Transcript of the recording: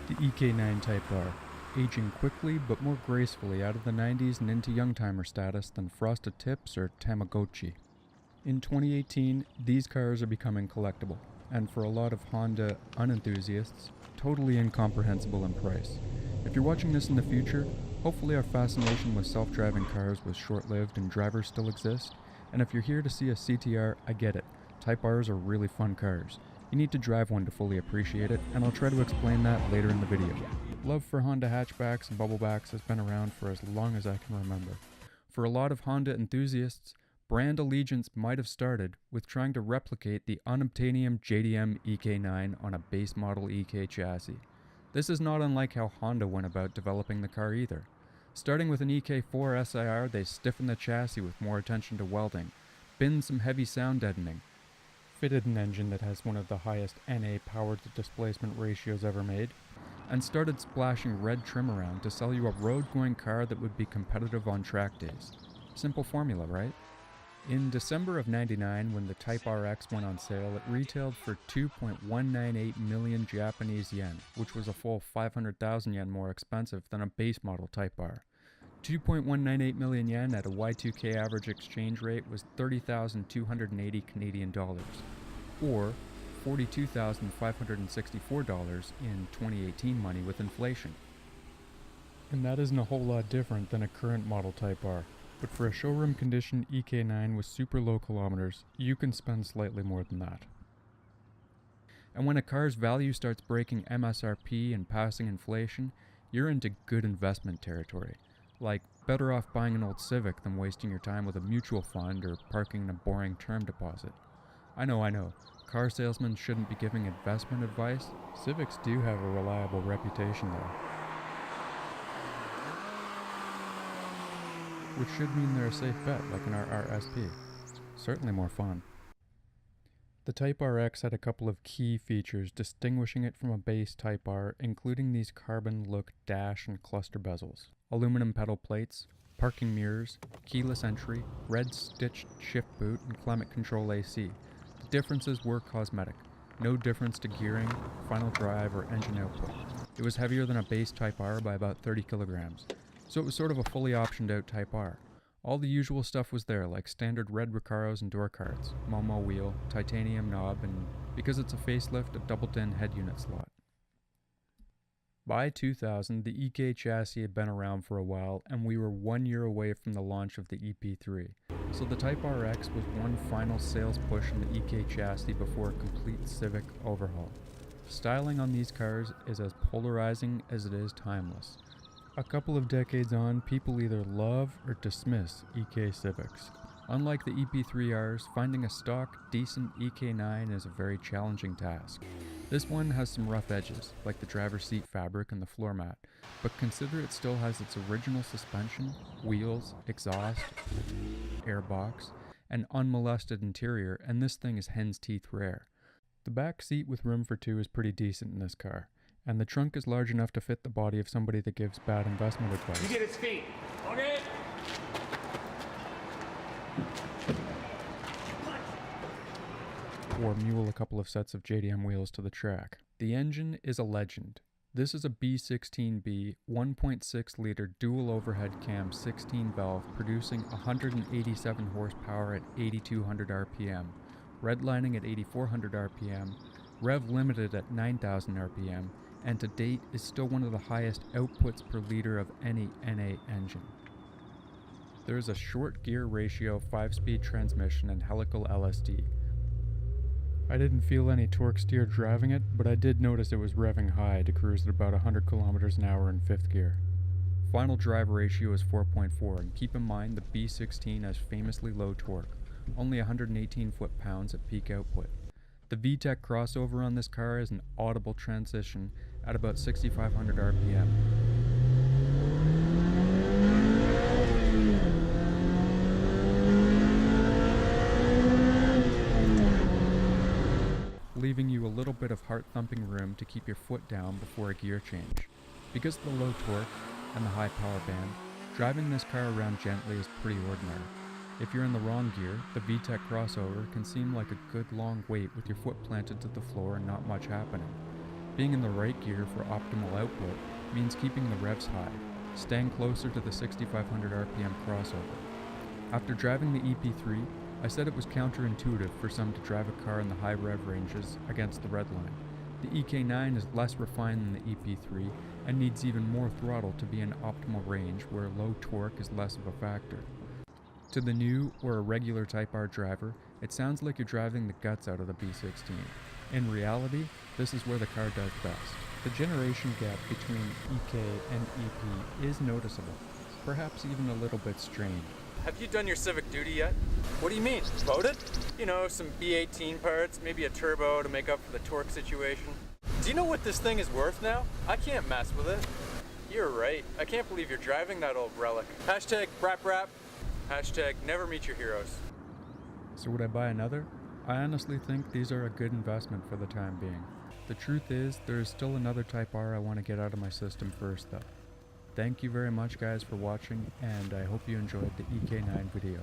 The EK9 Type R, aging quickly but more gracefully out of the 90s and into youngtimer status than Frosted Tips or Tamagotchi. In 2018, these cars are becoming collectible, and for a lot of Honda unenthusiasts, totally incomprehensible in price. If you're watching this in the future, hopefully our fascination with self-driving cars was short-lived and drivers still exist, and if you're here to see a CTR, I get it. Type Rs are really fun cars. You need to drive one to fully appreciate it, and I'll try to explain that later in the video. Love for Honda hatchbacks and bubblebacks has been around for as long as I can remember. For a lot of Honda enthusiasts, brand allegiance might have started with trying to replicate the unobtainium JDM EK9 on a base model EK chassis. This is not unlike how Honda went about developing the car either. Starting with an EK4 SIR, they stiffened the chassis with more attention to welding, binned some heavy sound deadening, fitted an engine that has one of the highest NA power to displacement ratios ever made, and started splashing red trim around to sell you a road-going car that would be competitive on track days. Simple formula, right? In December of '99, when the Type RX went on sale, it retailed for 2.198 million Japanese yen, which was a full 500,000 yen more expensive than a base model Type R. 2.198 million yen at a Y2K average exchange rate was 30,280 Canadian dollars, or $42,564 in 2018 money with inflation. And that isn't a whole lot different than a current model Type R. But for a showroom condition EK9 with super low kilometers, you can spend slightly more than that. And when a car's value starts breaking MSRP and passing inflation, you're into good investment territory. Like, better off buying an old Civic than wasting your time with a mutual fund or parking in a boring term deposit. I know, car salesmen shouldn't be giving investment advice. Civics do have a reliable reputation though. Which should mean they're a safe bet, like an RRSP. Certainly more fun. The Type RX had a couple of key features distinguishing it from a base Type R, including these carbon-look dash and cluster bezels, aluminum pedal plates, parking mirrors, keyless entry, red stitched shift boot, and climate control AC. The differences were cosmetic. No difference to gearing, final drive, or engine output. It was heavier than a base Type R by about 30 kilograms. So it was sort of a fully optioned out Type R. All the usual stuff was there, like standard red Recaros and door cards, Momo wheel, titanium knob, and because it's a facelift, a double-din head unit slot. By 2000, the EK chassis had been around for a while, and we were 1 year away from the launch of the EP3. So the Type RX was one final sales push in the EK chassis before a complete Civic overhaul. Styling on these cars is as polarizing as it is timeless. A couple of decades on, people either love or dismiss EK Civics. Unlike the EP3Rs, finding a stock, decent EK9 is a very challenging task. This one has some rough edges, like the driver's seat fabric and the floor mat, but consider it still has its original suspension, wheels, exhaust, airbox, and unmolested interior, and this thing is hen's teeth rare. The back seat with room for two is pretty decent in this car. And the trunk is large enough to fit the body of somebody that gives bad investment advice. You get his feet. Okay. Or mule a couple of sets of JDM wheels to the track. The engine is a legend. This is a B16B 1.6 liter dual overhead cam 16 valve producing 187 horsepower at 8200 RPM, redlining at 8400 RPM, rev limited at 9000 RPM, and to date is still one of the highest outputs per liter of any NA engine. There is a short gear ratio 5-speed transmission and helical LSD. I didn't feel any torque steer driving it, but I did notice it was revving high to cruise at about 100 kilometers an hour in 5th gear. Final drive ratio is 4.4, and keep in mind the B16 has famously low torque, only 118 foot-pounds at peak output. The VTEC crossover on this car is an audible transition at about 6,500 RPM. Leaving you a little bit of heart-thumping room to keep your foot down before a gear change. Because of the low torque and the high power band, driving this car around gently is pretty ordinary. If you're in the wrong gear, the VTEC crossover can seem like a good long wait with your foot planted to the floor and not much happening. Being in the right gear for optimal output means keeping the revs high, staying closer to the 6500 RPM crossover. After driving the EP3, I said it was counterintuitive for some to drive a car in the high rev ranges against the red line. The EK9 is less refined than the EP3 and needs even more throttle to be in optimal range where low torque is less of a factor. To the new or a regular Type R driver, it sounds like you're driving the guts out of the B16. In reality, this is where the car does best. The generation gap between EK and EP is noticeable, perhaps even a little bit strained. Have you done your Civic duty yet? What do you mean, loaded? You know, some B18 parts, maybe a turbo to make up for the torque situation. Do you know what this thing is worth now? I can't mess with it. You're right, I can't believe you're driving that old relic. Hashtag rap rap. Hashtag never meet your heroes. So would I buy another? I honestly think these are a good investment for the time being. The truth is, there is still another Type R I want to get out of my system first though. Thank you very much guys for watching, and I hope you enjoyed the EK9 video.